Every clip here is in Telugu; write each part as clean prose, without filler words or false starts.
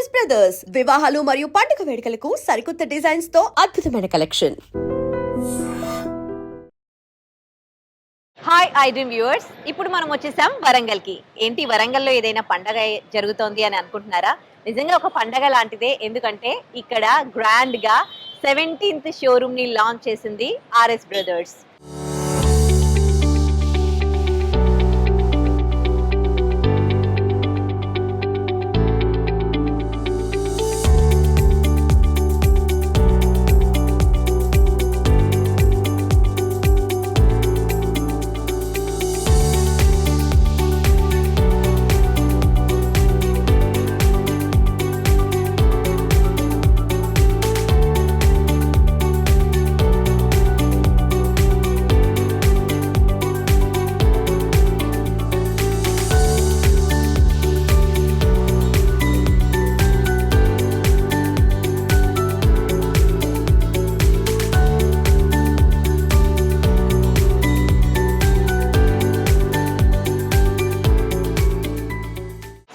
ఆర్ఎస్ బ్రదర్స్ వివాహాలు మరియు పండుగ వేడుకలకు సరికొత్త డిజైన్స్ తో అద్భుతమైన collection. Hi I dream viewers, ఇప్పుడు మనం వచ్చేసాం వరంగల్కి. ఏంటి వరంగల్లో ఏదైనా పండగ జరుగుతోంది అని అనుకుంటున్నారా? నిజంగా ఒక పండగ లాంటిదే. ఎందుకంటే ఇక్కడ గ్రాండ్గా 17th షోరూమ్ని లాంచ్ చేసింది RS brothers.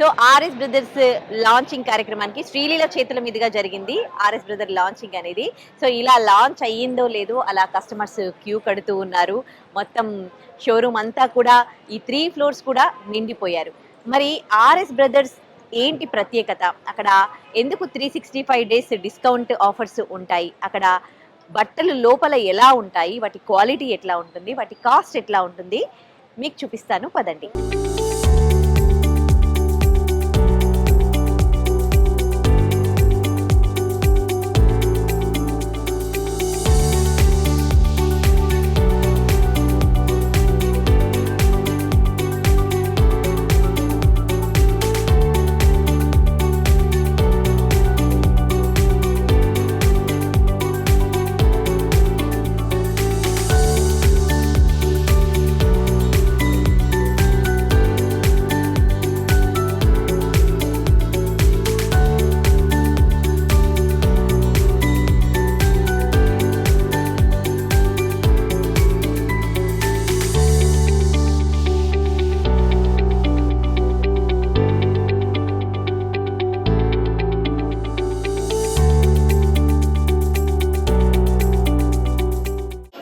So RS brothers launching కార్యక్రమానికి శ్రీలీల చేతుల మీదుగా జరిగింది ఆర్ఎస్ బ్రదర్ లాంచింగ్ అనేది. సో ఇలా లాంచ్ అయ్యిందో లేదో అలా కస్టమర్స్ క్యూ కడుతూ ఉన్నారు. మొత్తం షోరూమ్ అంతా కూడా ఈ 3 floors కూడా నిండిపోయారు. మరి ఆర్ఎస్ బ్రదర్స్ ఏంటి ప్రత్యేకత? అక్కడ ఎందుకు 365 days డిస్కౌంట్ ఆఫర్స్ ఉంటాయి? అక్కడ బట్టలు లోపల ఎలా ఉంటాయి, వాటి క్వాలిటీ ఎట్లా ఉంటుంది, వాటి కాస్ట్ ఎట్లా ఉంటుంది మీకు చూపిస్తాను, పదండి.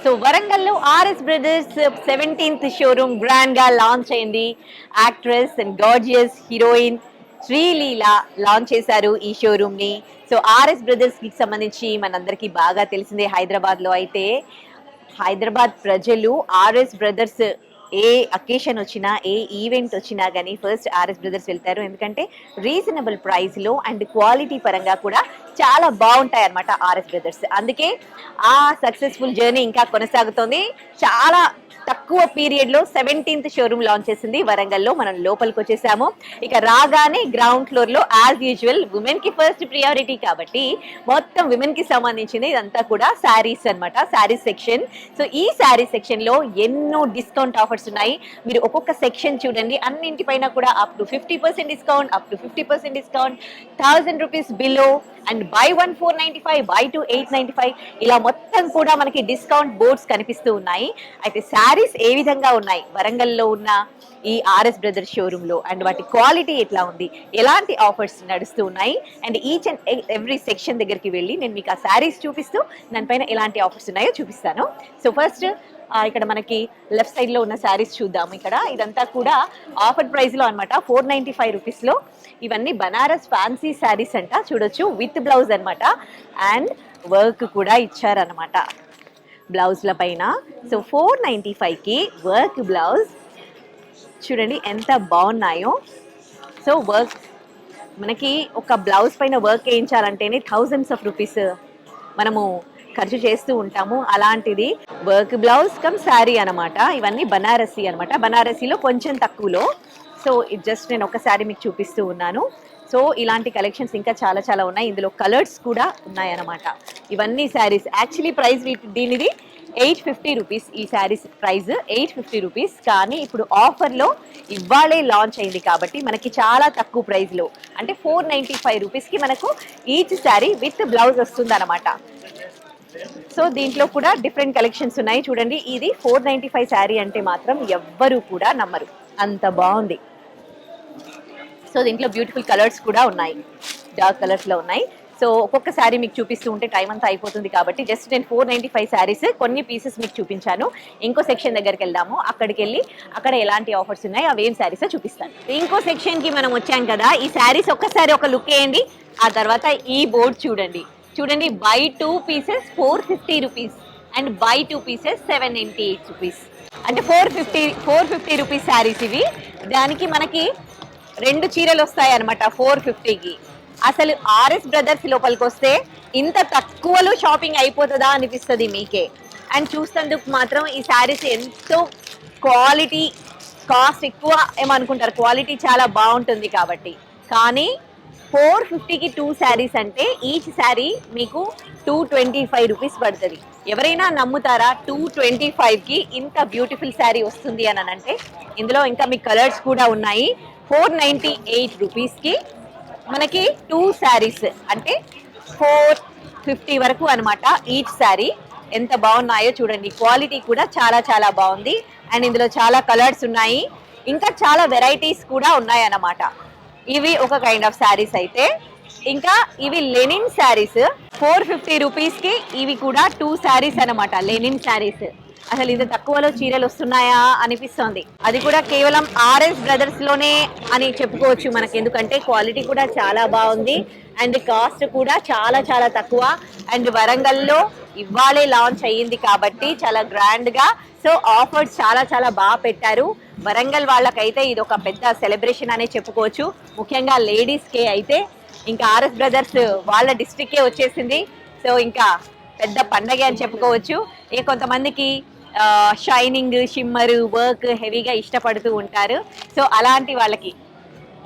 సో వరంగల్లో RS brothers 17th showroom grand గా లాంచ్ అయింది. Actress and gorgeous heroine Sreeleela launch చేశారు ఈ షోరూమ్ ని. సో ఆర్ఎస్ బ్రదర్స్ కి సంబంధించి మనందరికీ బాగా తెలిసిందే, హైదరాబాద్ లో అయితే హైదరాబాద్ ప్రజలు ఆర్ఎస్ బ్రదర్స్ ఏ అకేషన్ వచ్చినా, ఏ ఈవెంట్ వచ్చినా కానీ ఫస్ట్ ఆర్ఎస్ బ్రదర్స్ వెళ్తారు. ఎందుకంటే రీజనబుల్ ప్రైస్లో అండ్ క్వాలిటీ పరంగా కూడా చాలా బాగుంటాయి అన్నమాట ఆర్ఎస్ బ్రదర్స్. అందుకే ఆ సక్సెస్ఫుల్ జర్నీ ఇంకా కొనసాగుతోంది. చాలా తక్కువ పీరియడ్లో 17th షోరూమ్ లాంచ్ చేసింది వరంగల్లో. మనం లోపలికి వచ్చేసాము. ఇక రాగానే గ్రౌండ్ ఫ్లోర్లో యాజ్ యూజువల్ ఉమెన్కి ఫస్ట్ ప్రియారిటీ కాబట్టి మొత్తం ఉమెన్కి సంబంధించింది ఇదంతా కూడా శారీస్ అనమాట, శారీస్ సెక్షన్. సో ఈ శారీ సెక్షన్లో ఎన్నో డిస్కౌంట్ ఆఫర్స్ ఉన్నాయి. మీరు ఒక్కొక్క సెక్షన్ చూడండి, అన్నింటిపైన కూడా up to 50% discount, up to 50% discount, 1000 rupees below and by 1 495, by 2 895, ఇలా మొత్తం కూడా మనకి డిస్కౌంట్ బోర్డ్స్ కనిపిస్తూ ఉన్నాయి. అయితే శారీస్ ఏ విధంగా ఉన్నాయి వరంగల్లో ఉన్న ఈ ఆర్ఎస్ బ్రదర్స్ షోరూంలో, అండ్ వాటి క్వాలిటీ ఎట్లా ఉంది, ఎలాంటి ఆఫర్స్ నడుస్తూ ఉన్నాయి, and each and every section దగ్గరికి వెళ్ళి నేను మీకు ఆ శారీస్ చూపిస్తూ దానిపైన ఎలాంటి ఆఫర్స్ ఉన్నాయో చూపిస్తాను. సో ఫస్ట్ ఇక్కడ మనకి లెఫ్ట్ సైడ్ లో ఉన్న శారీస్ చూద్దాము. ఇక్కడ ఇదంతా కూడా ఆఫర్ ప్రైస్ లో అనమాట, 495 రూపీస్ లో. ఇవన్నీ బనారస్ ఫ్యాన్సీ శారీస్ అంట, చూడొచ్చు, విత్ బ్లౌజ్ అనమాట. అండ్ వర్క్ కూడా ఇచ్చారనమాట బ్లౌజ్ల పైన. సో 495కి వర్క్ బ్లౌజ్ చూడండి ఎంత బాగున్నాయో. సో వర్క్ మనకి ఒక బ్లౌజ్ పైన వర్క్ వేయించాలంటేనే thousands of rupees మనము ఖర్చు చేస్తూ ఉంటాము. అలాంటిది వర్క్ బ్లౌజ్ కమ్ శారీ అనమాట. ఇవన్నీ బనారసీ అనమాట, బనారసీలో కొంచెం తక్కువలో. సో జస్ట్ నేను ఒక శారీ మీకు చూపిస్తూ ఉన్నాను. సో ఇలాంటి కలెక్షన్స్ ఇంకా చాలా చాలా ఉన్నాయి. ఇందులో కలర్స్ కూడా ఉన్నాయన్నమాట. ఇవన్నీ శారీస్ యాక్చువల్లీ ప్రైస్ దీనిది 850 రూపీస్. ఈ శారీస్ ప్రైస్ 850 రూపీస్. కానీ ఇప్పుడు ఆఫర్లో ఇవాళే లాంచ్ అయింది కాబట్టి మనకి చాలా తక్కువ ప్రైస్లో, అంటే 495 రూపీస్కి మనకు ఈచ్ శారీ విత్ బ్లౌజ్ వస్తుంది అనమాట. సో దీంట్లో కూడా డిఫరెంట్ కలెక్షన్స్ ఉన్నాయి చూడండి. ఇది 495 శారీ అంటే మాత్రం ఎవ్వరూ కూడా నమ్మరు, అంత బాగుంది. సో దీంట్లో బ్యూటిఫుల్ కలర్స్ కూడా ఉన్నాయి. డార్క్ కలర్స్ లో ఉన్నాయి. సో ఒక్కొక్క శారీ మీకు చూపిస్తూ ఉంటే టైం అంతా అయిపోతుంది కాబట్టి జస్ట్ నేను 495 శారీస్ కొన్ని పీసెస్ మీకు చూపించాను. ఇంకో సెక్షన్ దగ్గరికి వెళ్దాము. అక్కడికి వెళ్ళి అక్కడ ఎలాంటి ఆఫర్స్ ఉన్నాయి అవి ఏం శారీస్ చూపిస్తాను. ఇంకో సెక్షన్ కి మనం వచ్చాం కదా. ఈ శారీస్ ఒక్కసారి ఒక లుక్ వేయండి. ఆ తర్వాత ఈ బోర్డ్ చూడండి. By 2 pieces 450 rupees and by 2 pieces 798 rupees. అంటే 450 రూపీస్ శారీస్ ఇవి. దానికి మనకి 2 చీరలు వస్తాయి అనమాట 450కి. అసలు ఆర్ఎస్ బ్రదర్స్ లోపలికి వస్తే ఇంత తక్కువలో షాపింగ్ అయిపోతుందా అనిపిస్తుంది మీకే. అండ్ చూసేందుకు మాత్రం ఈ శారీస్ ఎంతో క్వాలిటీ, కాస్ట్ ఎక్కువ ఏమనుకుంటారు, క్వాలిటీ చాలా బాగుంటుంది కాబట్టి. కానీ 450కి 2 శారీస్ అంటే ఈచ్ శారీ మీకు 225 రూపీస్ పడుతుంది. ఎవరైనా నమ్ముతారా 225కి ఇంత బ్యూటిఫుల్ శారీ వస్తుంది అని అంటే? ఇందులో ఇంకా మీకు కలర్స్ కూడా ఉన్నాయి. 498 రూపీస్కి మనకి 2 శారీస్ అంటే 450 వరకు అనమాట ఈచ్ శారీ. ఎంత బాగున్నాయో చూడండి. క్వాలిటీ కూడా చాలా చాలా బాగుంది. అండ్ ఇందులో చాలా కలర్స్ ఉన్నాయి, ఇంకా చాలా వెరైటీస్ కూడా ఉన్నాయి అన్నమాట. ఇవి ఒక కైండ్ ఆఫ్ శారీస్ అయితే, ఇంకా ఇవి లెనిన్ శారీస్ 450 రూపీస్కి ఇవి కూడా 2 శారీస్ అనమాట. లెనిన్ శారీస్ అసలు ఇంత తక్కువలో చీరలు వస్తున్నాయా అనిపిస్తుంది. అది కూడా కేవలం ఆర్ఎస్ బ్రదర్స్ లోనే అని చెప్పుకోవచ్చు మనకి, ఎందుకంటే క్వాలిటీ కూడా చాలా బాగుంది అండ్ కాస్ట్ కూడా చాలా చాలా తక్కువ. అండ్ వరంగల్లో ఇవాళే లాంచ్ అయ్యింది కాబట్టి చాలా గ్రాండ్ గా, సో ఆఫర్స్ చాలా చాలా బాగా పెట్టారు. వరంగల్ వాళ్ళకైతే ఇది ఒక పెద్ద సెలబ్రేషన్ అనే చెప్పుకోవచ్చు. ముఖ్యంగా లేడీస్ కే అయితే ఇంకా ఆర్ఎస్ బ్రదర్స్ వాళ్ళ డిస్ట్రిక్టే వచ్చేసింది. సో ఇంకా పెద్ద పండగ అని చెప్పుకోవచ్చు. కొంతమందికి షైనింగ్, షిమ్మర్, వర్క్ హెవీగా ఇష్టపడుతూ ఉంటారు. సో అలాంటి వాళ్ళకి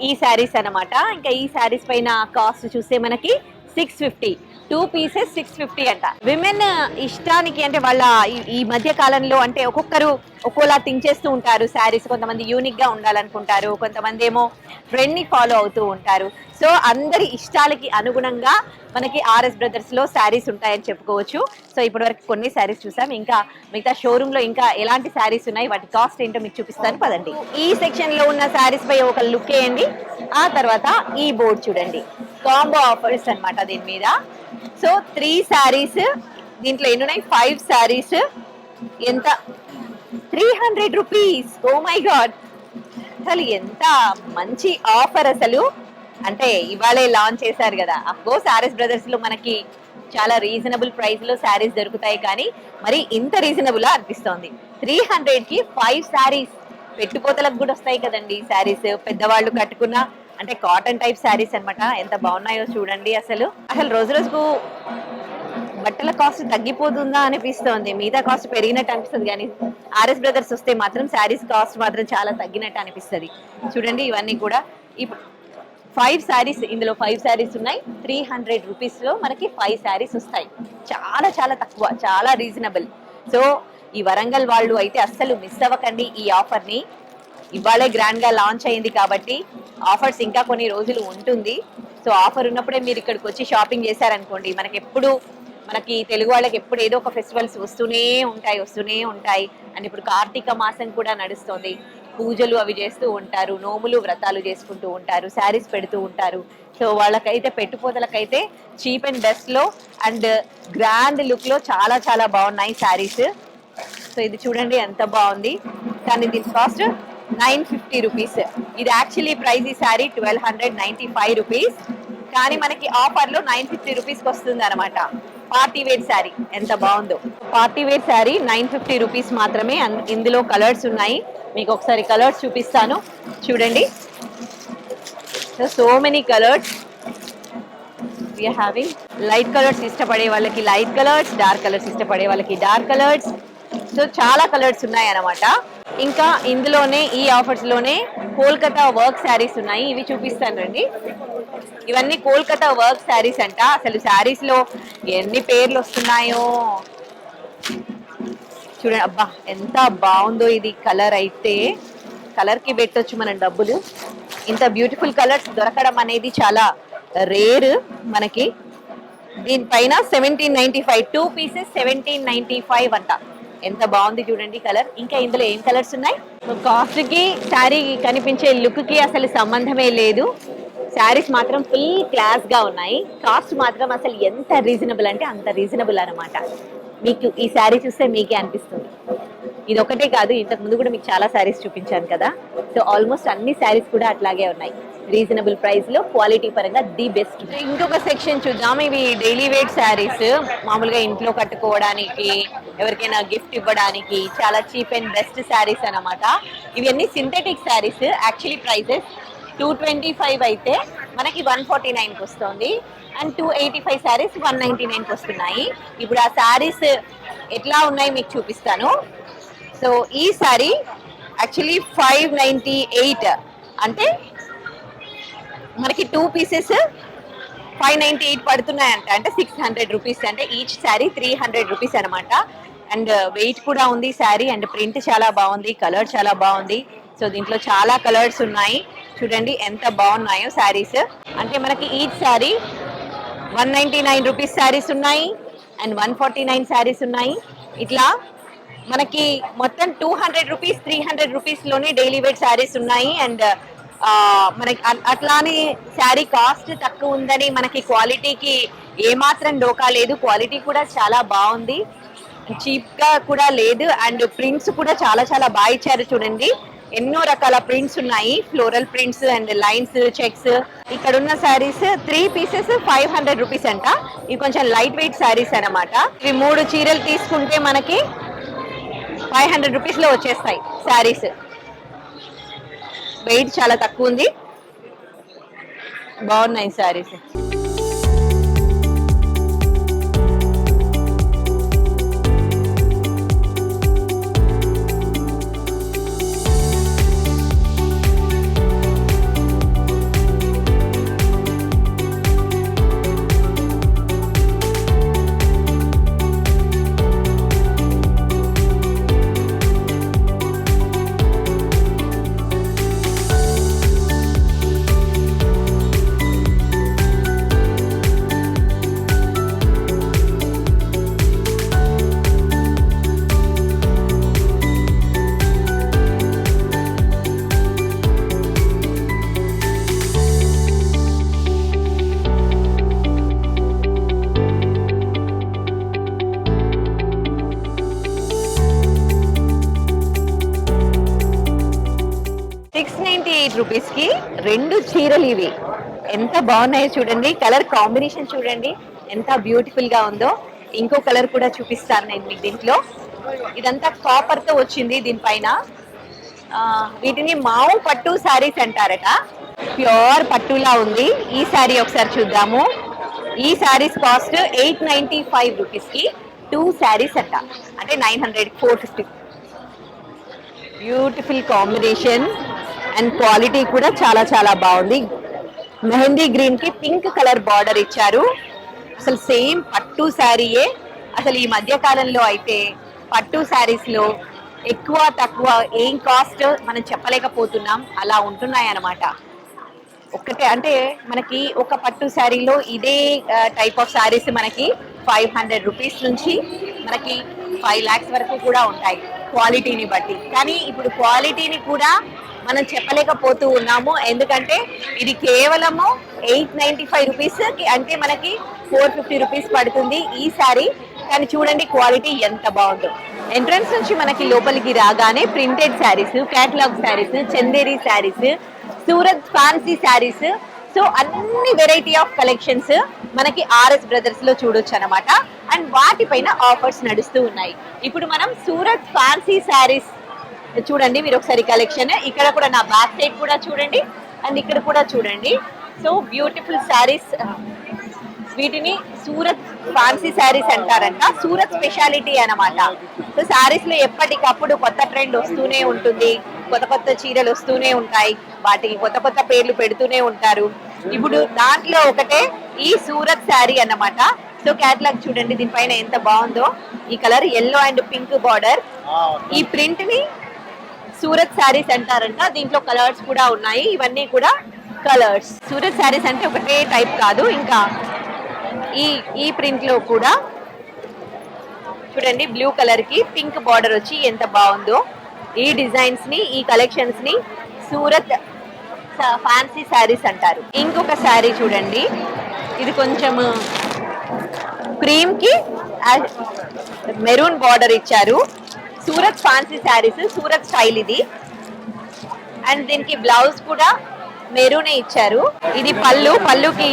ఈ శారీస్ అన్నమాట. ఇంకా ఈ శారీస్ పైన కాస్ట్ చూస్తే మనకి 650, 2 పీసెస్ 650 అంట. విమెన్ ఇష్టానికి అంటే వాళ్ళ ఈ మధ్య కాలంలో అంటే ఒక్కొక్కరు ఒక్కోలా థింక్ చేస్తూ ఉంటారు శారీస్. కొంతమంది యూనిక్ గా ఉండాలనుకుంటారు, కొంతమంది ఏమో ట్రెండ్ ని ఫాలో అవుతూ ఉంటారు. సో అందరి ఇష్టాలకి అనుగుణంగా మనకి ఆర్ఎస్ బ్రదర్స్ లో శారీస్ ఉంటాయని చెప్పుకోవచ్చు. సో ఇప్పటి వరకు కొన్ని శారీస్ చూసాం, ఇంకా మిగతా షోరూమ్ లో ఇంకా ఎలాంటి శారీస్ ఉన్నాయి, వాటి కాస్ట్ ఏంటో మీకు చూపిస్తాను పదండి. ఈ సెక్షన్ లో ఉన్న శారీస్ పై ఒక లుక్ వేయండి. ఆ తర్వాత ఈ బోర్డ్ చూడండి, కాంబో ఆఫర్స్ అన్నమాట దీని మీద. సో 3 శారీస్, దీంట్లో ఎన్ని ఉన్నాయి, 5 శారీస్. ఎంత, 300 రూపీస్. ఓ మై గాడ్, అసలు ఎంత మంచి ఆఫర్ అసలు. అంటే ఇవాళే లాంచ్ చేశారు కదా. అఫ్కోర్స్ ఆర్ఎస్ బ్రదర్స్ లో మనకి చాలా రీజనబుల్ ప్రైస్ లో శారీస్ దొరుకుతాయి, కానీ మరి ఇంత రీజనబుల్ అనిపిస్తోంది. 300కి 5 శారీస్. పెట్టుపోతలకు కూడా వస్తాయి కదండి శారీస్, పెద్దవాళ్ళు కట్టుకున్న అంటే కాటన్ టైప్ శారీస్ అన్నమాట. ఎంత బాగున్నాయో చూడండి. అసలు రోజు రోజుకు బట్టల కాస్ట్ తగ్గిపోతుందా అనిపిస్తోంది, మిగతా కాస్ట్ పెరిగినట్టు అనిపిస్తుంది. కానీ ఆర్ఎస్ బ్రదర్స్ వస్తే మాత్రం శారీస్ కాస్ట్ మాత్రం చాలా తగ్గినట్టు అనిపిస్తుంది. చూడండి ఇవన్నీ కూడా 5 శారీస్, ఇందులో 5 శారీస్ ఉన్నాయి. 300 రూపీస్ లో మనకి 5 శారీస్ వస్తాయి. చాలా చాలా తక్కువ, చాలా రీజనబుల్. సో ఈ వరంగల్ వాళ్ళు అయితే అస్సలు మిస్ అవ్వకండి ఈ ఆఫర్ ని. ఇవాళే గ్రాండ్ గా లాంచ్ అయింది కాబట్టి ఆఫర్స్ ఇంకా కొన్ని రోజులు ఉంటుంది. సో ఆఫర్ ఉన్నప్పుడే మీరు ఇక్కడికి వచ్చి షాపింగ్ చేశారనుకోండి, మనకి తెలుగు వాళ్ళకి ఎప్పుడు ఏదో ఒక ఫెస్టివల్స్ వస్తూనే ఉంటాయి. అండ్ ఇప్పుడు కార్తీక మాసం కూడా నడుస్తుంది, పూజలు అవి చేస్తూ ఉంటారు, నోములు వ్రతాలు చేసుకుంటూ ఉంటారు, శారీస్ పెడుతూ ఉంటారు. సో వాళ్ళకైతే పెట్టుపోతలకైతే చీప్ అండ్ బెస్ట్ లో అండ్ గ్రాండ్ లుక్ లో చాలా చాలా బాగున్నాయి శారీస్. సో ఇది చూడండి ఎంత బాగుంది. కానీ దీని కాస్ట్ 950 రూపీస్. ఇది యాక్చువల్లీ ప్రైస్ ఈ శారీ 1295 రూపీస్, కానీ మనకి ఆఫర్ లో 950 రూపీస్కి వస్తుంది అనమాట. పార్టీ వేర్ శారీ ఎంత బాగుందో. పార్టీ వేర్ శారీ 950 రూపీస్ మాత్రమే. ఇందులో కలర్స్ ఉన్నాయి, మీకు ఒకసారి కలర్స్ చూపిస్తాను చూడండి. So many colours we are having. Light colours ఇష్టపడే వాళ్ళకి లైట్ కలర్స్, డార్క్ కలర్స్ ఇష్టపడే వాళ్ళకి డార్క్ కలర్స్. సో చాలా కలర్స్ ఉన్నాయి అన్నమాట. ఇంకా ఇందులోనే ఈ ఆఫర్స్ లోనే కోల్కతా వర్క్ శారీస్ ఉన్నాయి, ఇవి చూపిస్తాను రండి. ఇవన్నీ కోల్కతా వర్క్ శారీస్ అంట. అసలు శారీస్ లో ఎన్ని పేర్లు వస్తున్నాయో చూడండి. అబ్బా ఎంత బాగుందో ఇది. కలర్ అయితే కలర్ కి పెట్టొచ్చు మనం డబ్బులు. ఇంత బ్యూటిఫుల్ కలర్స్ దొరకడం అనేది చాలా రేర్ మనకి. దీనిపైన 1795, 2 పీసెస్ 1795 అంట. ఎంత బాగుంది చూడండి కలర్. ఇంకా ఇందులో ఏం కలర్స్ ఉన్నాయి. కాస్ట్ కి శారీ కనిపించే లుక్ కి అసలు సంబంధమే లేదు. శారీస్ మాత్రం ఫుల్ క్లాస్ గా ఉన్నాయి. కాస్ట్ మాత్రం అసలు ఎంత రీజనబుల్ అంటే అంత రీజనబుల్ అనమాట. మీకు ఈ శారీ చూస్తే మీకే అనిపిస్తుంది. ఇది ఒకటే కాదు, ఇంతకు ముందు కూడా మీకు చాలా శారీస్ చూపించాను కదా. సో ఆల్మోస్ట్ అన్ని శారీస్ కూడా అట్లాగే ఉన్నాయి. రీజనబుల్ ప్రైస్ లో క్వాలిటీ పరంగా ది బెస్ట్. ఇంకొక సెక్షన్ చూద్దాం. ఇవి డైలీ వేర్ శారీస్, మామూలుగా ఇంట్లో కట్టుకోవడానికి, ఎవరికైనా గిఫ్ట్ ఇవ్వడానికి చాలా చీప్ అండ్ బెస్ట్ శారీస్ అన్నమాట. ఇవన్నీ సింథటిక్ శారీస్. యాక్చువల్లీ ప్రైసెస్ 225 అయితే మనకి 149కి వస్తుంది. అండ్ 285 శారీస్ 199కి వస్తున్నాయి. ఇప్పుడు ఆ శారీస్ ఎట్లా ఉన్నాయి మీకు చూపిస్తాను. సో ఈ శారీ యాక్చువల్లీ 598, అంటే మనకి 2 పీసెస్ 598 పడుతున్నాయంట. అంటే 600 రూపీస్, అంటే ఈచ్ శారీ 300 రూపీస్ అనమాట. అండ్ వెయిట్ కూడా ఉంది శారీ. అండ్ ప్రింట్ చాలా బాగుంది, కలర్ చాలా బాగుంది. సో దీంట్లో చాలా కలర్స్ ఉన్నాయి. చూడండి ఎంత బాగున్నాయో శారీస్. అంటే మనకి ఈచ్ శారీ 199 రూపీస్ శారీస్ ఉన్నాయి, అండ్ 149 శారీస్ ఉన్నాయి. ఇట్లా మనకి మొత్తం 200 రూపీస్ 300 రూపీస్ లోనే డైలీ వేర్ శారీస్ ఉన్నాయి. అండ్ మనకి అట్లానే శారీ కాస్ట్ తక్కువ ఉందని మనకి క్వాలిటీకి ఏమాత్రం డోకా లేదు. క్వాలిటీ కూడా చాలా బాగుంది, చీప్ గా కూడా లేదు. అండ్ ప్రింట్స్ కూడా చాలా చాలా బాగా ఇచ్చారు. చూడండి ఎన్నో రకాల ప్రింట్స్ ఉన్నాయి, floral prints and lines, checks. ఇక్కడ ఉన్న శారీస్ 3 పీసెస్ 500 రూపీస్ అంట. ఇవి కొంచెం లైట్ వెయిట్ శారీస్ అన్నమాట. ఇవి 3 చీరలు తీసుకుంటే మనకి 500 రూపీస్ లో వచ్చేస్తాయి శారీస్. వెయిట్ చాలా తక్కువ ఉంది, బాగున్నాయి శారీస్. రూపీస్ కి 2 చీరలు. ఇవి ఎంత బాగున్నాయో చూడండి. కలర్ కాంబినేషన్ చూడండి ఎంత బ్యూటిఫుల్ గా ఉందో. ఇంకో కలర్ కూడా చూపిస్తాను నేను మీకు. దీంట్లో ఇదంతా కాపర్ తో వచ్చింది. దీనిపైన వీటిని మావు పట్టు శారీస్ అంటారట. ప్యూర్ పట్టులా ఉంది. ఈ శారీ ఒకసారి చూద్దాము. ఈ శారీస్ కాస్ట్ 895 రూపీస్ కి 2 శారీస్ అంట. అంటే 900, 450. బ్యూటిఫుల్ కాంబినేషన్ అండ్ క్వాలిటీ కూడా చాలా చాలా బాగుంది. మెహందీ గ్రీన్ కి పింక్ కలర్ బార్డర్ ఇచ్చారు. అసలు సేమ్ పట్టు శారీయే. అసలు ఈ మధ్య కాలంలో అయితే పట్టు శారీస్ లో ఎక్కువ తక్కువ ఏం కాస్ట్ మనం చెప్పలేకపోతున్నాం, అలా ఉంటున్నాయి అన్నమాట. ఒక్కటే అంటే మనకి ఒక పట్టు శారీలో ఇదే టైప్ ఆఫ్ శారీస్ మనకి 500 రూపీస్ నుంచి మనకి 5 lakhs వరకు కూడా ఉంటాయి క్వాలిటీని బట్టి. కానీ ఇప్పుడు క్వాలిటీని కూడా మనం చెప్పలేకపోతూ ఉన్నాము. ఎందుకంటే ఇది కేవలము 895 రూపీస్, అంటే మనకి 450 రూపీస్ పడుతుంది ఈ శారీ. కానీ చూడండి క్వాలిటీ ఎంత బాగుందో. ఎంట్రన్స్ నుంచి మనకి లోపలికి రాగానే printed saris, catalogue saris, Chanderi saris, Surat fancy saris, so అన్ని వెరైటీ ఆఫ్ కలెక్షన్స్ మనకి ఆర్ఎస్ బ్రదర్స్ లో చూడొచ్చు అనమాట. అండ్ వాటిపైన ఆఫర్స్ నడుస్తూ ఉన్నాయి. ఇప్పుడు మనం సూరత్ ఫ్యాన్సీ శారీస్ చూడండి మీరు ఒకసారి కలెక్షన్. ఇక్కడ కూడా నా బ్యాక్ సైడ్ కూడా చూడండి, అండ్ ఇక్కడ కూడా చూడండి. So beautiful saris. వీటిని సూరత్ ఫ్యాన్సీ శారీస్ అంటారంట. సూరత్ స్పెషాలిటీ అన్నమాట. సో శారీస్ లో ఎప్పటికప్పుడు కొత్త ట్రెండ్ వస్తూనే ఉంటుంది, కొత్త కొత్త చీరలు వస్తూనే ఉంటాయి, వాటికి కొత్త కొత్త పేర్లు పెడుతూనే ఉంటారు. ఇప్పుడు దాంట్లో ఒకటే ఈ సూరత్ శారీ అన్నమాట. సో క్యాటలాగ్ చూడండి దీనిపైన ఎంత బాగుందో. ఈ colour yellow and pink border. ఈ ప్రింట్ ని సూరత్ శారీస్ అంటారంట. దీంట్లో కలర్స్ కూడా ఉన్నాయి. ఇవన్నీ కూడా కలర్స్. సూరత్ శారీస్ అంటే ఒకటే టైప్ కాదు, ఇంకా ఈ ప్రింట్ లో కూడా చూడండి బ్లూ కలర్ కి పింక్ బార్డర్ వచ్చి ఎంత బాగుందో. ఈ డిజైన్స్ ని, ఈ కలెక్షన్స్ ని సూరత్ ఫ్యాన్సీ శారీస్ అంటారు. ఇంకొక శారీ చూడండి, ఇది కొంచెం క్రీమ్ కి మెరూన్ బార్డర్ ఇచ్చారు. సూరత్ ఫ్యాన్సీ శారీస్, సూరత్ స్టైల్ ఇది. అండ్ దీనికి బ్లౌజ్ కూడా మెరూనే ఇచ్చారు. ఇది పళ్ళుకి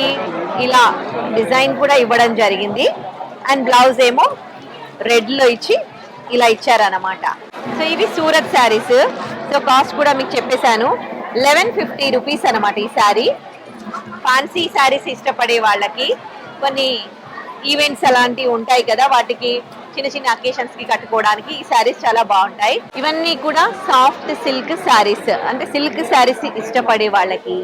ఇలా డిజైన్ కూడా ఇవ్వడం జరిగింది. అండ్ బ్లౌజ్ ఏమో రెడ్ లో ఇచ్చి ఇలా ఇచ్చారన్నమాట. సో ఇవి సూరత్ శారీస్. సో కాస్ట్ కూడా మీకు చెప్పేశాను, 1150 రూపీస్ అనమాట ఈ శారీ. ఫ్యాన్సీ శారీస్ ఇష్టపడే వాళ్ళకి, కొన్ని ఈవెంట్స్ అలాంటివి ఉంటాయి కదా, వాటికి చిన్న చిన్న అకేషన్స్ కి కట్టుకోవడానికి ఈ శారీస్ చాలా బాగుంటాయి. ఇవన్నీ కూడా సాఫ్ట్ సిల్క్ శారీస్, అంటే సిల్క్ శారీస్ ఇష్టపడే వాళ్ళకి,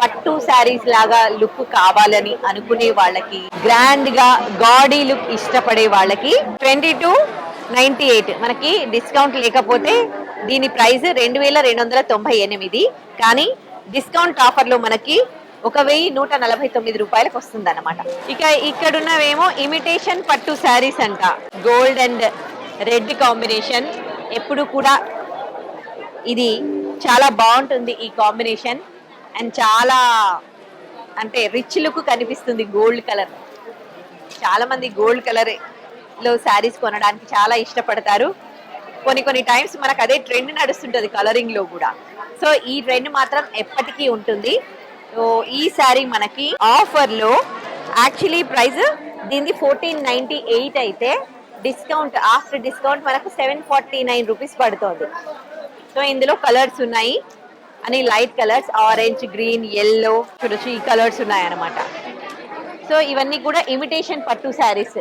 పట్టు శారీస్ లాగా లుక్ కావాలని అనుకునే వాళ్ళకి, గ్రాండ్ గా గాడీ లుక్ ఇష్టపడే వాళ్ళకి 2298. మనకి డిస్కౌంట్ లేకపోతే దీని ప్రైస్ 2298, కానీ డిస్కౌంట్ ఆఫర్ లో మనకి 1149 రూపాయలకు వస్తుంది అనమాట. ఇక ఇక్కడున్నవేమో ఇమిటేషన్ పట్టు శారీస్ అంట. Gold and red combination. ఎప్పుడు కూడా ఇది చాలా బాగుంటుంది ఈ కాంబినేషన్. అండ్ చాలా అంటే రిచ్ లుక్ కనిపిస్తుంది గోల్డ్ కలర్. చాలా మంది గోల్డ్ కలర్ లో శారీస్ కొనడానికి చాలా ఇష్టపడతారు. కొన్ని టైమ్స్ మనకు అదే ట్రెండ్ నడుస్తుంటది కలరింగ్ లో కూడా. సో ఈ ట్రెండ్ మాత్రం ఎప్పటికీ ఉంటుంది. సో ఈ శారీ మనకి ఆఫర్ లో యాక్చువల్లీ ప్రైస్ దీనికి 1498 అయితే, డిస్కౌంట్ ఆఫ్టర్ డిస్కౌంట్ మనకు 749 రూపీస్ పడుతుంది. సో ఇందులో కలర్స్ ఉన్నాయి, అని light colours, orange, green, yellow, చూడొచ్చు ఈ కలర్స్ ఉన్నాయి అన్నమాట. సో ఇవన్నీ కూడా ఇమిటేషన్ పట్టు శారీస్.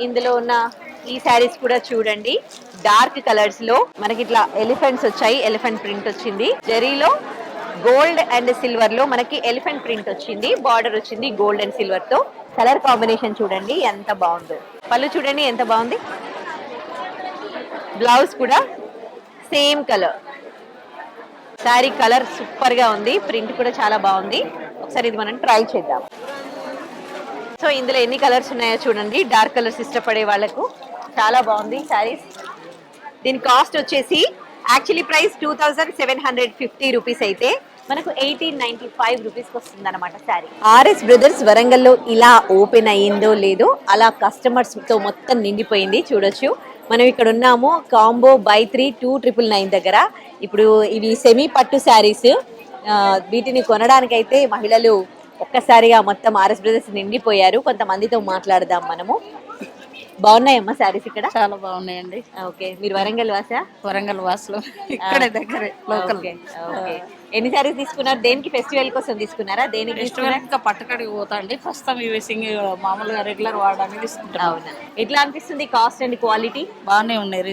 ఇందులో ఉన్న ఈ శారీస్ కూడా చూడండి, డార్క్ కలర్స్ లో మనకి ఇట్లా ఎలిఫెంట్స్ వచ్చాయి, ఎలిఫెంట్ ప్రింట్ వచ్చింది. జరీలో గోల్డ్ అండ్ సిల్వర్ లో మనకి ఎలిఫెంట్ ప్రింట్ వచ్చింది, బార్డర్ వచ్చింది గోల్డ్ అండ్ సిల్వర్ తో. కలర్ కాంబినేషన్ చూడండి ఎంత బాగుందో. పళ్ళు చూడండి ఎంత బాగుంది. బ్లౌజ్ కూడా same colour. Sari colour super గా ఉంది, ప్రింట్ కూడా చాలా బాగుంది. ఒకసారి ఇది మనం ట్రై చేద్దాం. సో ఇందులో ఎన్ని కలర్స్ ఉన్నాయో చూడండి. డార్క్ కలర్స్ ఇష్టపడే వాళ్ళకు చాలా బాగుంది శారీస్. దీని కాస్ట్ వచ్చేసి యాక్చువల్లీ ప్రైస్ 2750 రూపీస్ అయితే మనకు 1895 రూపీస్కి వస్తుంది అనమాట శారీ. ఆర్ఎస్ బ్రదర్స్ వరంగల్లో ఇలా ఓపెన్ అయ్యిందో లేదో అలా కస్టమర్స్ తో మొత్తం నిండిపోయింది. చూడొచ్చు, మనం ఇక్కడ ఉన్నాము కాంబో బై 3 2999 దగ్గర. ఇప్పుడు ఇవి సెమీ పట్టు శారీస్. వీటిని కొనడానికైతే మహిళలు ఒక్కసారిగా మొత్తం ఆర్ఎస్ బ్రదర్స్ నిండిపోయారు. కొంతమందితో మాట్లాడదాం మనము. బాగున్నాయమ్మా శారీస్ ఇక్కడ? చాలా బాగున్నాయండి. ఓకే, మీరు వరంగల్ వాసా? వరంగల్ వాసులు, ఇక్కడే దగ్గరే లోకల్. ఓకే, ఎన్ని శారీస్ తీసుకున్నారు? దేనికి ఫెస్టివల్ కోసం తీసుకున్నారా? దేనికి రెస్టారెంట్ ఇంకా పట్టుకడికి పోతా అండి. ఫస్ట్ ఇవి మామూలుగా రెగ్యులర్ వాడడానికి తీసుకుంటాం. అవునా, ఎట్లా అనిపిస్తుంది కాస్ట్ అండ్ క్వాలిటీ? బాగానే ఉన్నాయి,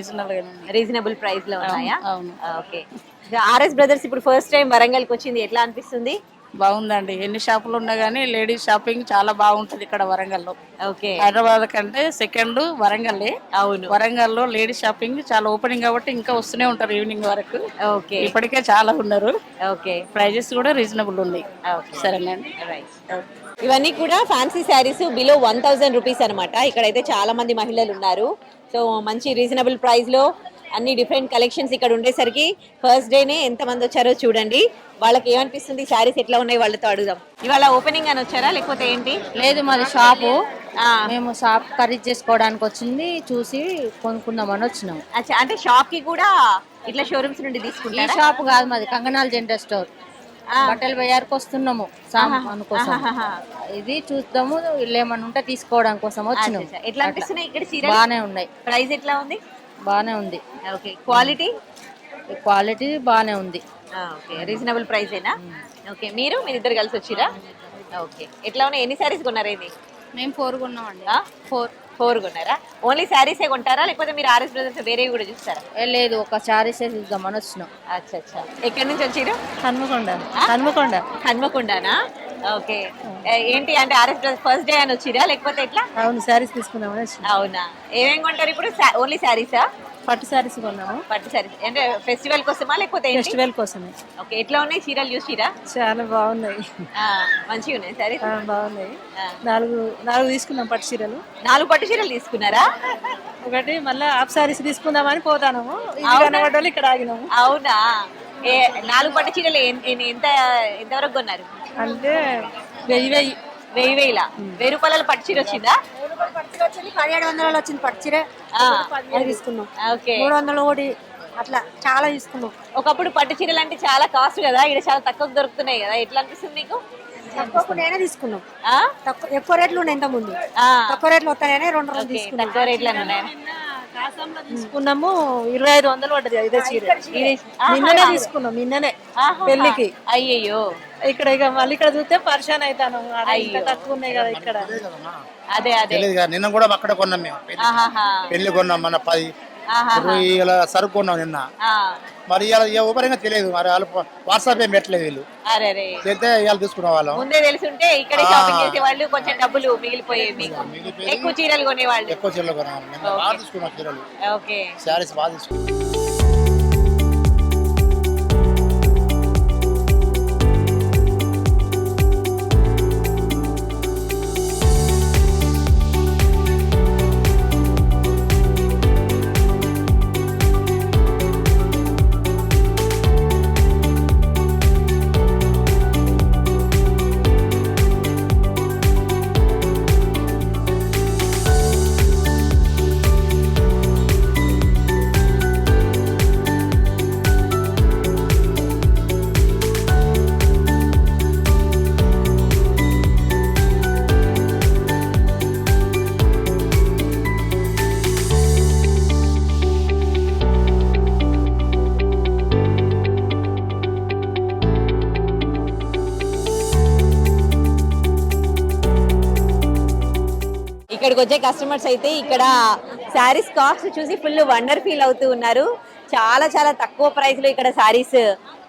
రీజనబుల్ ప్రైస్ లో ఉన్నాయా? అవును. ఓకే, ఆర్ఎస్ బ్రదర్స్ ఇప్పుడు ఫస్ట్ టైం వరంగల్కి వచ్చింది, ఎట్లా అనిపిస్తుంది? బాగుందండి. ఎన్ని షాపులు ఉన్నా గానీ లేడీస్ షాపింగ్ చాలా బాగుంటది ఇక్కడ వరంగల్లో. ఓకే, హైదరాబాద్ కంటే సెకండ్ వరంగల్లే. అవును, వరంగల్లో లేడీస్ షాపింగ్ చాలా ఓపెనింగ్ కాబట్టి ఇంకా వస్తూనే ఉంటారు ఈవినింగ్ వరకు. ఓకే, ఇప్పటికే చాలా ఉన్నారు. ఓకే, ప్రైజెస్ కూడా రీజనబుల్ ఉన్నాయి. సరేనండి, రైట్. ఇవన్నీ కూడా ఫ్యాన్సీ శారీస్ బిలో 1000 రూపీస్ అనమాట. ఇక్కడైతే చాలా మంది మహిళలు ఉన్నారు. సో మంచి రీజనబుల్ ప్రైస్ లో అన్ని డిఫరెంట్ కలెక్షన్స్ ఇక్కడ ఉండేసరికి ఫస్ట్ డేనే ఎంత మంది వచ్చారో చూడండి. వాళ్ళకి ఏమనిపిస్తుంది, శారీస్ ఎట్లా ఉన్నాయి వాళ్ళతో అడుగుదాం. ఇవాళ ఓపెనింగ్ అని వచ్చారా లేకపోతే ఏంటి? లేదు, మాది షాపు. మేము షాప్ ఖరీదు చేసుకోవడానికి వచ్చింది, చూసి కొనుక్కుందామని వచ్చినాం. అచ్చా, అంటే షాప్ కి కూడా ఇట్లా షోరూమ్స్ నుండి ఈ తీసుకుంటారా? షాప్ కాదు, మాది కంగనాల్ జనరల్ స్టోర్. బట్టలు బయ్యారికి వస్తున్నాము సామాన్ కోసం. ఇది చూద్దాము, వీళ్ళు ఏమన్నా ఉంటే తీసుకోవడం కోసం వచ్చినాం. ఎట్లా అనిపిస్తున్నాయి ఇక్కడ చీరలు? బానే ఉన్నాయి. ప్రైస్ ఎట్లా ఉంది? బానే ఉంది. Okay, quality? క్వాలిటీ బానే ఉంది. Okay, reasonable ప్రైసేనా? ఓకే, మీరు ఇద్దరు కలిసి వచ్చిరా? ఓకే, ఎట్లా ఉన్నాయి? ఎన్ని శారీస్ కొన్నారా? ఇది మేము 4 కొన్నామండి. 4 కొన్నారా? ఓన్లీ శారీసే కొంటారా లేకపోతే మీరు ఆర్ఎస్ బ్రదర్స్ వేరేవి కూడా చూస్తారా? లేదు, ఒక శారీసే చూద్దామని వచ్చినాం. అచ్చా, ఎక్కడి నుంచి వచ్చిరు? హన్మకొండనా? ఓకే, ఏంటి అంటే ఆర్ఎస్ బ్రదర్స్ ఫస్ట్ డే అని వచ్చిరా లేకపోతే ఎట్లా? అవును, శారీస్ తీసుకుందామని వచ్చినాం. అవునా, ఏమేమి కొంటారు ఇప్పుడు? ఓన్లీ శారీసా? పట్టు శారీస్ కొన్నాము. పట్టు శారీస్ అంటే ఫెస్టివల్ కోసమా లేకపోతే ఏంటి? ఫెస్టివల్ కోసమే. ఓకే, ఎట్లా ఉన్నాయి చీరలు? చూసిరా? చాలా బాగున్నాయి. మంచిగా ఉన్నాయి శారీస్. బాగున్నాయి. 4 తీసుకున్నాం పట్టు చీరలు. 4 పట్టు చీరలు తీసుకున్నారా? ఒకటి మళ్ళీ హాఫ్ శారీస్ తీసుకుందామని పోతాము, ఇక్కడ ఆగినాము. అవునా, నాలుగు పట్టు చీరలు ఎంతవరకు కొన్నారు? అంటే 1000 1000 రూపాయల పట్టు చీర వచ్చిందా? 1700 వచ్చింది పట్టు చీర. తీసుకున్నాం. ఓకే, 300 ఒకటి అట్లా చాలా తీసుకున్నాం. ఒకప్పుడు పట్టు చీరలు అంటే చాలా కాస్ట్ కదా, ఇక్కడ చాలా తక్కువ దొరుకుతున్నాయి కదా, ఎట్లా అనిపిస్తుంది నీకు? తక్కువ నేనే తీసుకున్నాం. ఆ? ఎక్కువ రేట్లు ఉన్నాయి ఇంత ముందు. ఆ, తక్కువ రేట్లు వస్తాయని 2 రోజులు ఓకే, తీసుకున్నాం. తక్కువ రేట్లను ఉన్నాయి. తీసుకున్నాము 2500 పడ్డది ఇదే చీర. నిన్ననే తీసుకున్నాం, నిన్ననే పెళ్లికి. అయ్యయ్యో, ఇక్కడ ఇక మళ్ళీ ఇక్కడ చూస్తే పరిశాన్ అవుతాను. తక్కువ ఉన్నాయి కదా ఇక్కడ. అదే అదే. తెలియదు కదా, నిన్న కూడా అక్కడ కొన్నాం మేము. ఆహాహా. పెళ్లి కొన్నాం మన 10. ఆహాహా. ఇలా సరుకు కొన్నాం నిన్న. ఆ, మరి ఇలా ఉపరంగా తెలియదు, మరి వాళ్ళు వాట్సాప్ ఏం పెట్టలేదు వీళ్ళు. అరే రే, చేస్తే ఇవాళ తీసుకునే వాళ్ళం. ముందే తెలుసుంటే ఇక్కడే షాపింగ్ చేసే వాళ్ళు, కొంచెం డబ్బులు మిగిలిపోయేవి మీకు. మిగిలిపోయి ఎక్కువ చీరలు కొనేవాళ్ళు. ఎక్కువ చీరలు కొన్నాం. నిన్న బాగా తీసుకున్నాం చీరలు, ఓకే. శారీస్ బాగా తీసుకున్నాం. ఇక్కడికి వచ్చే కస్టమర్స్ అయితే ఇక్కడ శారీస్ కాస్ట్ చూసి ఫుల్ వండర్ ఫీల్ అవుతూ ఉన్నారు. చాలా చాలా తక్కువ ప్రైస్ లో ఇక్కడ శారీస్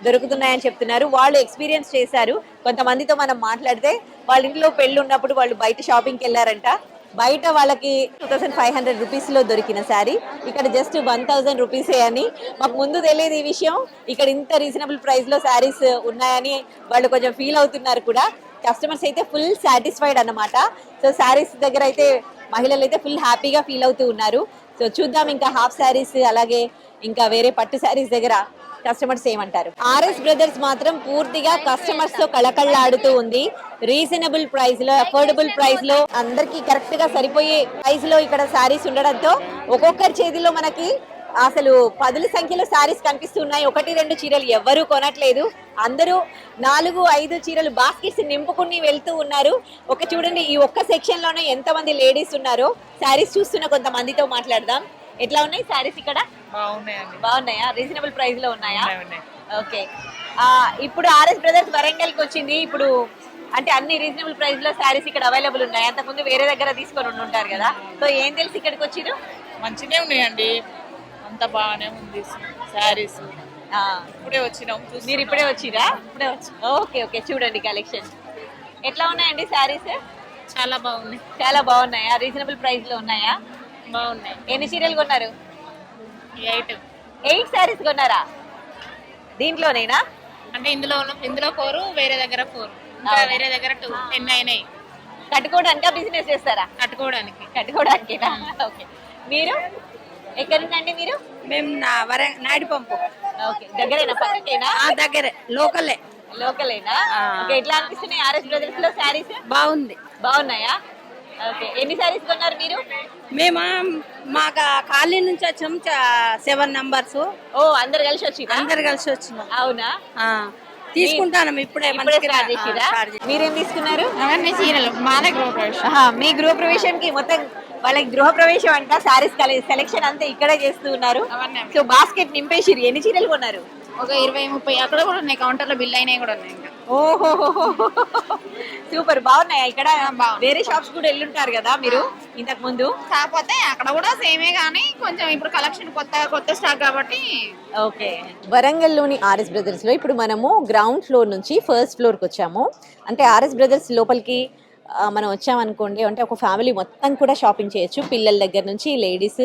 దొరుకుతున్నాయని చెప్తున్నారు. వాళ్ళు ఎక్స్పీరియన్స్ చేశారు. కొంతమందితో మనం మాట్లాడితే వాళ్ళ ఇంట్లో పెళ్లి ఉన్నప్పుడు వాళ్ళు బయట షాపింగ్కి వెళ్ళారంట. బయట వాళ్ళకి 2500 రూపీస్ లో దొరికిన శారీ ఇక్కడ జస్ట్ 1000 రూపీసే అని. మాకు ముందు తెలియదు ఈ విషయం. ఇక్కడ ఇంత రీజనబుల్ ప్రైస్ లో శారీస్ ఉన్నాయని వాళ్ళు కొంచెం ఫీల్ అవుతున్నారు కూడా. కస్టమర్స్ అయితే ఫుల్ సాటిస్ఫైడ్ అన్నమాట. సో శారీస్ దగ్గర అయితే మహిళలు అయితే ఫుల్ హ్యాపీగా ఫీల్ అవుతూ ఉన్నారు. సో చూద్దాం ఇంకా హాఫ్ శారీస్ అలాగే ఇంకా వేరే పట్టు శారీస్ దగ్గర కస్టమర్స్ ఏమంటారు. ఆర్ఎస్ బ్రదర్స్ మాత్రం పూర్తిగా కస్టమర్స్ తో కళకళలాడుతూ ఉంది. రీజనబుల్ ప్రైస్ లో, అఫోర్డబుల్ ప్రైస్ లో, అందరికి కరెక్ట్ గా సరిపోయే ప్రైస్ లో ఇక్కడ శారీస్ ఉండడంతో ఒక్కొక్కరి చేతిలో మనకి అసలు 10 సంఖ్యలో శారీస్ కనిపిస్తున్నాయి. 1-2 చీరలు ఎవ్వరూ కొనట్లేదు. అందరూ 4-5 చీరలు బాస్కెట్స్ నింపుకుని వెళ్తూ ఉన్నారు. చూడండి ఈ ఒక్క సెక్షన్ లోనే ఎంతమంది లేడీస్ ఉన్నారో. శారీస్ చూస్తున్న కొంతమందితో మాట్లాడదాం. ఎట్లా ఉన్నాయి శారీస్ ఇక్కడ? బాగున్నాయా? రీజనబుల్ ప్రైస్ లో ఉన్నాయా? ఓకే. ఇప్పుడు ఆర్ఎస్ బ్రదర్స్ వరంగల్ కి వచ్చింది. ఇప్పుడు అంటే అన్ని రీజనబుల్ ప్రైస్ లో శారీస్ ఇక్కడ అవైలబుల్ ఉన్నాయి. అంతకుముందు వేరే దగ్గర తీసుకొని ఉంటారు కదా. సో ఏం తెలిసి ఇక్కడికి వచ్చిరు? మంచిగా ఉన్నాయండి, అంత బాగానే ఉంది శారీస్. ఇప్పుడే వచ్చినాం. మీరు ఇప్పుడే వచ్చిరా? ఇప్పుడే వచ్చి. Okay okay. చూడండి కలెక్షన్ ఎట్లా ఉన్నాయండి శారీస్? చాలా బాగున్నాయి. చాలా బాగున్నాయా? రీజనబుల్ ప్రైస్ లో ఉన్నాయా? బాగున్నాయి. ఎన్ని చీరలు కొన్నారు? 8 శారీస్ కొన్నారా? దీంట్లోనేనా? అంటే ఇందులో 4, వేరే దగ్గర 4, ఇంకా వేరే దగ్గర 2, 10 అయినాయి. కట్టుకోవడానికా బిజినెస్ చేస్తారా? కట్టుకోవడానికి. ఓకే. మీరు ఎక్కడుందండి మీరు? మేము నాయుడు పంపు ఓకే. దగ్గరేనా? పక్కకేనా? దగ్గరే లోకలేనా? ఓకే. ఎట్లా అనిపిస్తున్నాయి ఆర్ఎస్ బ్రదర్స్ లో శారీస్? బాగున్నాయా? ఓకే. ఎన్ని శారీస్ కొన్నారు మీరు? మేము మాకు కాలనీ నుంచి వచ్చాం 7 నంబర్స్. ఓ, అందరు కలిసి వచ్చినాం. అవునా? తీసుకుంటాను ఇప్పుడే. స్టార్ట్ చేసిరా? మీరేం తీసుకున్నారు? అవన్నీ చీరలు మాదే గృహప్రవేశం. మీ గృహప్రవేశానికి మొత్తం వాళ్ళకి గృహప్రవేశం అంట. శారీస్ సెలెక్షన్ అంతా ఇక్కడే చేస్తూ ఉన్నారు. సో బాస్కెట్ నింపేసిరు. ఎన్ని చీరలు కొన్నారు? ఒక 20-30 అక్కడ కూడా ఉన్నాయి. కౌంటర్ లో బిల్ అయినాయి కూడా ఉన్నాయి. ఇంకా ఓహో, సూపర్. బాగున్నాయా ఇక్కడ? వేరే షాప్స్ కూడా వెళ్ళుంటారు కదా మీరు ఇంతకు ముందు? కాకపోతే అక్కడ కూడా సేమే, కానీ కొంచెం ఇప్పుడు కలెక్షన్ కొత్త స్టాక్ కాబట్టి. ఓకే. వరంగల్లోని ఆర్ఎస్ బ్రదర్స్ లో ఇప్పుడు మనము గ్రౌండ్ ఫ్లోర్ నుంచి ఫస్ట్ ఫ్లోర్ కి వచ్చాము. అంటే ఆర్ఎస్ బ్రదర్స్ లోపలికి మనం వచ్చామనుకోండి, అంటే ఒక ఫ్యామిలీ మొత్తం కూడా షాపింగ్ చేయొచ్చు. పిల్లల దగ్గర నుంచి లేడీస్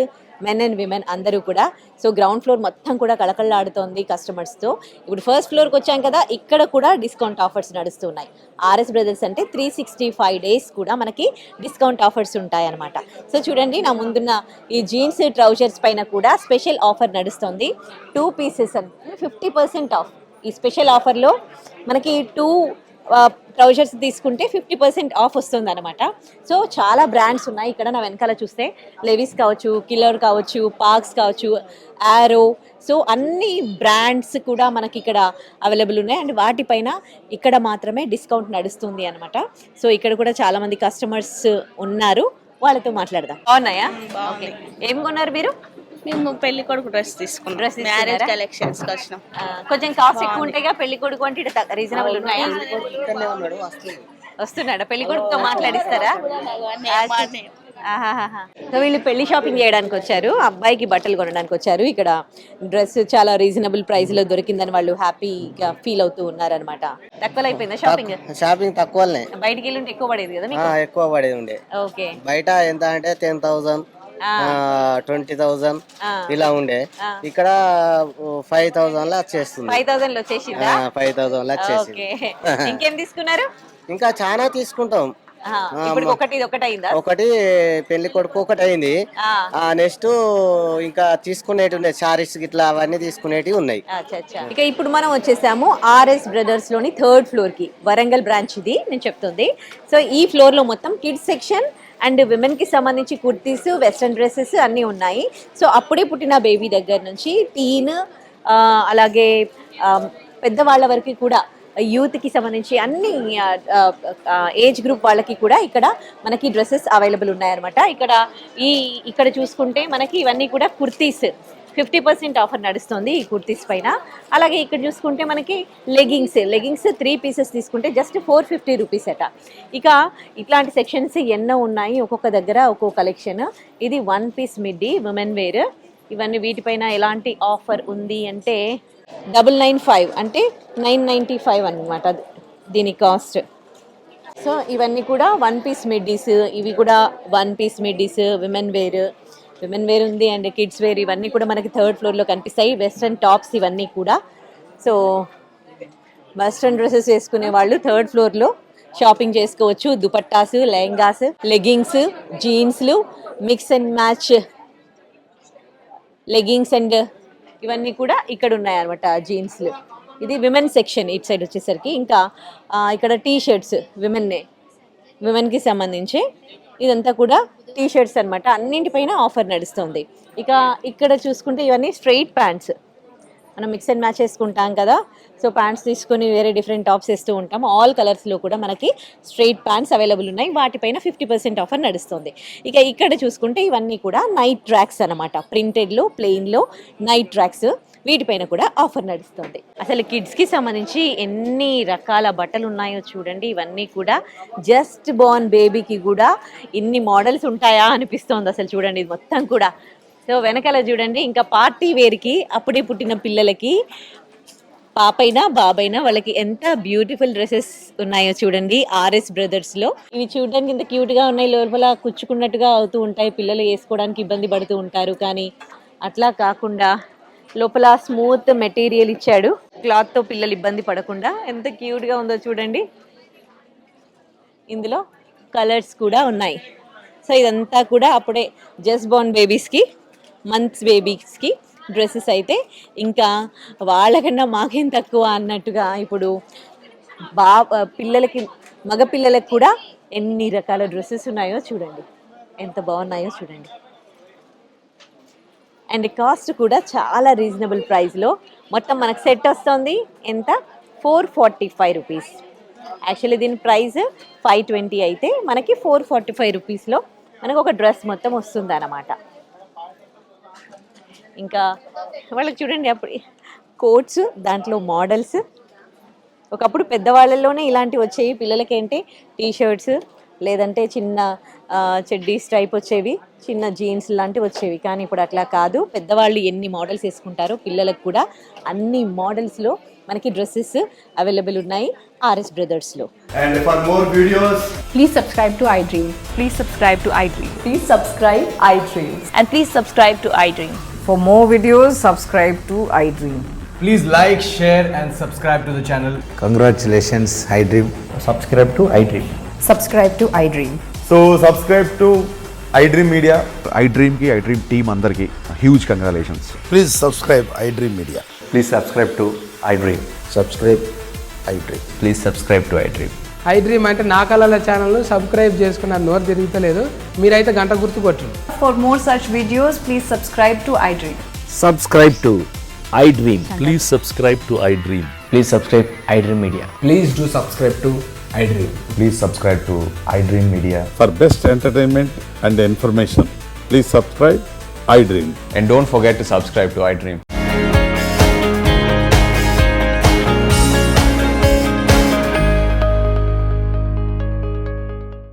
మెన్ అండ్ విమెన్ అందరూ కూడా. సో గ్రౌండ్ ఫ్లోర్ మొత్తం కూడా కళకళలాడుతోంది కస్టమర్స్తో. ఇప్పుడు ఫస్ట్ ఫ్లోర్కి వచ్చాం కదా, ఇక్కడ కూడా డిస్కౌంట్ ఆఫర్స్ నడుస్తున్నాయి. ఆర్ఎస్ బ్రదర్స్ అంటే 365 days కూడా మనకి డిస్కౌంట్ ఆఫర్స్ ఉంటాయన్నమాట. సో చూడండి, నా ముందున్న ఈ జీన్స్ ట్రౌజర్స్ పైన కూడా స్పెషల్ ఆఫర్ నడుస్తుంది. 2 pieces అని 50% ఆఫ్. ఈ స్పెషల్ ఆఫర్లో మనకి 2 ట్రౌజర్స్ తీసుకుంటే 50% ఆఫ్ వస్తుంది అనమాట. సో చాలా బ్రాండ్స్ ఉన్నాయి ఇక్కడ. నా వెనకాల చూస్తే లెవిస్ కావచ్చు, కిల్లర్ కావచ్చు, పార్క్స్ కావచ్చు, యారో, సో అన్ని బ్రాండ్స్ కూడా మనకి ఇక్కడ అవైలబుల్ ఉన్నాయి. అండ్ వాటిపైన ఇక్కడ మాత్రమే డిస్కౌంట్ నడుస్తుంది అనమాట. సో ఇక్కడ కూడా చాలా మంది కస్టమర్స్ ఉన్నారు, వాళ్ళతో మాట్లాడదాం. బాగున్నాయా? ఓకే, ఏం కొన్నారు మీరు? మేము పెళ్లి కొడుకు డ్రెస్ తీసుకున్నాం. డ్రెస్ మ్యారేజ్ కలెక్షన్స్ కి వచ్చినాం. కొంచెం కాస్ట్ ఎక్కువ ఉంటాయిగా పెళ్లి కొడుకు అంటే, రీజనబుల్ ఉన్నాయా? వస్తున్నాడా? పెళ్లి కొడుకుతో మాట్లాడిస్తారా? సో వీళ్ళు పెళ్లి షాపింగ్ చేయడానికి వచ్చారు, అబ్బాయికి బట్టలు కొనడానికి వచ్చారు. ఇక్కడ డ్రెస్ చాలా రీజనబుల్ ప్రైస్ లో దొరికిందని వాళ్ళు హ్యాపీగా ఫీల్ అవుతూ ఉన్నారనమాట. తక్కువ అయిపోయిందా షాపింగ్? షాపింగ్ తక్కువనే, బయటికి వెళ్ళి ఎక్కువ పడేది కదా మీకు? ఎక్కువ పడేది ఉండే. ఓకే, బయట ఎంత అంటే 10,000 20,000 ఇలా ఉండే, ఇక్కడ 5,000 లో వచ్చేస్తుంది. 5,000 లో వచ్చేసిందా? 5,000 లో వచ్చేసింది. ఓకే, ఇంకేం తీసుకున్నారు? ఇంకా చాలా తీసుకున్నాం. ఇప్పుడు ఒకటి అయిందా? ఒకటి పెళ్లి కొడుకు ఒకటి అయింది. నెక్స్ట్ ఇంకా తీసుకునేటి ఉన్నాయి, శారీస్ ఇట్లా అవన్నీ తీసుకునేటివి ఉన్నాయి. ఇక ఇప్పుడు మనం వచ్చేసాము ఆర్ఎస్ బ్రదర్స్ లోని 3rd ఫ్లోర్ కి. వరంగల్ బ్రాంచ్ ఇది నేను చెప్తుంది. సో ఈ ఫ్లోర్ లో మొత్తం కిడ్స్ సెక్షన్ అండ్ విమెన్కి సంబంధించి కుర్తీస్, వెస్ట్రన్ డ్రెస్సెస్ అన్నీ ఉన్నాయి. సో అప్పుడే పుట్టిన బేబీ దగ్గర నుంచి టీన్, అలాగే పెద్దవాళ్ళ వరకు కూడా, యూత్కి సంబంధించి అన్ని ఏజ్ గ్రూప్ వాళ్ళకి కూడా ఇక్కడ మనకి డ్రెస్సెస్ అవైలబుల్ ఉన్నాయన్నమాట. ఇక్కడ చూసుకుంటే మనకి ఇవన్నీ కూడా కుర్తీస్ 50% ఆఫర్ నడుస్తుంది ఈ కుర్తీస్ పైన. అలాగే ఇక్కడ చూసుకుంటే మనకి లెగిన్స్ 3 pieces తీసుకుంటే జస్ట్ 450 రూపీస్ అట. ఇక ఇట్లాంటి సెక్షన్స్ ఎన్నో ఉన్నాయి, ఒక్కొక్క దగ్గర ఒక్కొక్క కలెక్షన్. ఇది 1 piece మిడ్డీ విమెన్ వేర్. ఇవన్నీ వీటిపైన ఎలాంటి ఆఫర్ ఉంది అంటే 995 అంటే 995 అనమాట దీని కాస్ట్. సో ఇవన్నీ కూడా 1 piece మిడ్డీస్. ఇవి కూడా 1 piece మిడ్డీస్, విమెన్ వేర్ ఉంది అండ్ కిడ్స్ వేర్. ఇవన్నీ కూడా మనకి 3rd ఫ్లోర్లో కనిపిస్తాయి. వెస్ట్రన్ టాప్స్ ఇవన్నీ కూడా. సో వెస్ట్రన్ డ్రెస్సెస్ వేసుకునే వాళ్ళు 3rd ఫ్లోర్లో షాపింగ్ చేసుకోవచ్చు. దుపట్టాస్, లెహంగాస్, లెగ్గింగ్స్, జీన్స్లు, mix and match leggings and ఇవన్నీ కూడా ఇక్కడ ఉన్నాయన్నమాట జీన్స్లు. ఇది విమెన్ సెక్షన్ ఇటు సైడ్ వచ్చేసరికి. ఇంకా ఇక్కడ టీ షర్ట్స్ విమెన్కి సంబంధించి ఇదంతా కూడా టీ షర్ట్స్ అనమాట. అన్నింటిపైన ఆఫర్ నడుస్తుంది. ఇక ఇక్కడ చూసుకుంటే ఇవన్నీ స్ట్రైట్ ప్యాంట్స్. మనం మిక్స్ అండ్ మ్యాచ్ వేసుకుంటాం కదా, సో ప్యాంట్స్ తీసుకొని వేరే డిఫరెంట్ టాప్స్ వేస్తూ ఉంటాం. ఆల్ కలర్స్లో కూడా మనకి స్ట్రైట్ ప్యాంట్స్ అవైలబుల్ ఉన్నాయి. వాటిపైన 50% ఆఫర్ నడుస్తుంది. ఇక ఇక్కడ చూసుకుంటే ఇవన్నీ కూడా నైట్ ట్రాక్స్ అనమాట. ప్రింటెడ్లో, ప్లెయిన్లో నైట్ ట్రాక్స్, వీటిపైన కూడా ఆఫర్ నడుస్తుంది. అసలు కిడ్స్కి సంబంధించి ఎన్ని రకాల బట్టలు ఉన్నాయో చూడండి. ఇవన్నీ కూడా జస్ట్ బోర్న్ బేబీకి కూడా ఇన్ని మోడల్స్ ఉంటాయా అనిపిస్తోంది అసలు. చూడండి ఇది మొత్తం కూడా. సో వెనకాల చూడండి, ఇంకా పార్టీ వేర్కి, అప్పుడే పుట్టిన పిల్లలకి, పాపైనా బాబైనా వాళ్ళకి ఎంత బ్యూటిఫుల్ డ్రెస్సెస్ ఉన్నాయో చూడండి ఆర్ఎస్ బ్రదర్స్లో. ఇవి చూడడానికి ఇంత క్యూట్గా ఉన్నాయి, లోపల కుచ్చుకున్నట్టుగా అవుతూ ఉంటాయి. పిల్లలు వేసుకోవడానికి ఇబ్బంది పడుతూ ఉంటారు, కానీ అట్లా కాకుండా లోపల స్మూత్ మెటీరియల్ ఇచ్చాడు. క్లాత్తో పిల్లలు ఇబ్బంది పడకుండా ఎంత క్యూట్గా ఉందో చూడండి. ఇందులో కలర్స్ కూడా ఉన్నాయి. సో ఇదంతా కూడా అప్పుడే జస్ట్ బోర్న్ బేబీస్కి, మంత్స్ బేబీస్కి డ్రెస్సెస్ అయితే ఇంకా వాళ్ళకన్నా మాకేం తక్కువ అన్నట్టుగా ఇప్పుడు పిల్లలకి, మగ పిల్లలకి కూడా ఎన్ని రకాల డ్రెస్సెస్ ఉన్నాయో చూడండి, ఎంత బాగున్నాయో చూడండి. అండ్ కాస్ట్ కూడా చాలా రీజనబుల్ ప్రైస్లో మొత్తం మనకు సెట్ వస్తుంది. ఎంత? 445 రూపీస్. యాక్చువల్లీ దీని ప్రైస్ 520 అయితే మనకి 445 రూపీస్లో మనకు ఒక డ్రెస్ మొత్తం వస్తుంది అన్నమాట. ఇంకా వాళ్ళకి చూడండి అప్పుడు కోట్స్, దాంట్లో మోడల్స్. ఒకప్పుడు పెద్దవాళ్ళలోనే ఇలాంటివి వచ్చాయి, పిల్లలకి ఏంటి టీ షర్ట్స్, లేదంటే చిన్న చెడ్డీస్ టైప్ వచ్చేవి, చిన్న జీన్స్ లాంటివి వచ్చేవి. కానీ ఇప్పుడు అట్లా కాదు, పెద్దవాళ్ళు ఎన్ని మోడల్స్ వేసుకుంటారో పిల్లలకు కూడా అన్ని మోడల్స్లో మనకి డ్రెస్సెస్ అవైలబుల్ ఉన్నాయి ఆర్ఎస్ బ్రదర్స్లో. And for more videos, Please subscribe to iDream. Please subscribe to iDream. Please subscribe iDream. And please subscribe to iDream. For more videos, subscribe to iDream. please like, share and subscribe to the channel. Congratulations, iDream. Subscribe to iDream. Subscribe to iDream. So subscribe to iDream Media. iDream ki iDream team andarki huge congratulations. Please subscribe iDream Media. Please subscribe to iDream. Subscribe iDream. Please subscribe to iDream. iDream అంటే నా కళల ఛానల్ సబ్స్క్రైబ్ చేసుకున్న నోరు తిరుగుతలేదు, మీరైతే గంట గుర్తు కొట్టండి. For more such videos, please subscribe to iDream. Subscribe to iDream. Please subscribe to iDream. Please subscribe iDream Media. Please do subscribe to iDream. Please subscribe to iDream Media. For best entertainment and information, please subscribe iDream. And don't forget to subscribe to iDream.